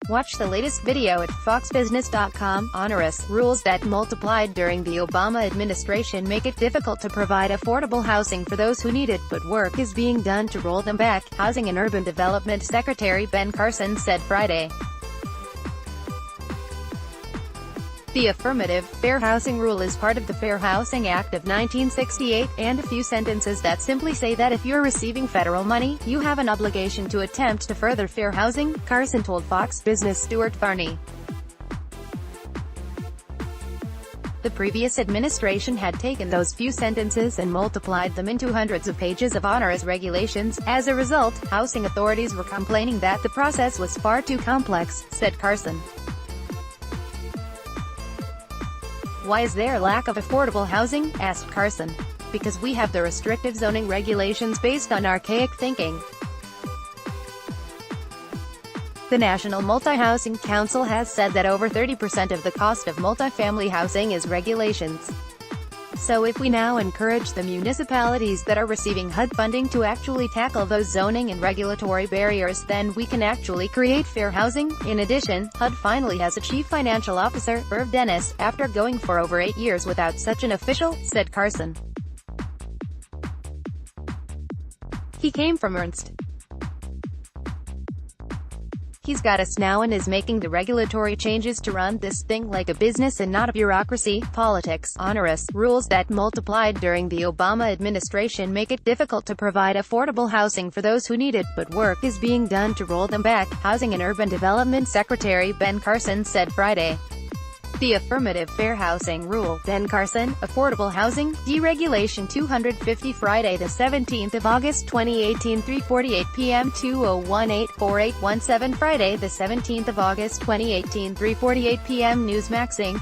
Watch the latest video at foxbusiness.com. Onerous rules that multiplied during the Obama administration make it difficult to provide affordable housing for those who need it, but work is being done to roll them back, Housing and Urban Development Secretary Ben Carson said Friday. The affirmative, fair housing rule is part of the Fair Housing Act of 1968, and a few sentences that simply say that if you're receiving federal money, you have an obligation to attempt to further fair housing, Carson told Fox Business Stuart Varney. The previous administration had taken those few sentences and multiplied them into hundreds of pages of onerous regulations. As a result, housing authorities were complaining that the process was far too complex, said Carson. Why is there lack of affordable housing? Asked Carson. Because we have the restrictive zoning regulations based on archaic thinking. The National Multi-Housing Council has said that over 30% of the cost of multifamily housing is regulations. So if we now encourage the municipalities that are receiving HUD funding to actually tackle those zoning and regulatory barriers, then we can actually create fair housing. In addition, HUD finally has a chief financial officer, Irv Dennis, after going for over 8 years without such an official, said Carson. He came from Ernst. He's got us now and is making the regulatory changes to run this thing like a business and not a bureaucracy. Politics. Onerous rules that multiplied during the Obama administration make it difficult to provide affordable housing for those who need it, but work is being done to roll them back, Housing and Urban Development Secretary Ben Carson said Friday. The affirmative fair housing rule, Ben Carson, affordable housing, deregulation 250 Friday the 17th of August 2018 3:48 p.m. 2018-4817 Friday the 17th of August 2018 3:48 p.m. Newsmax Inc.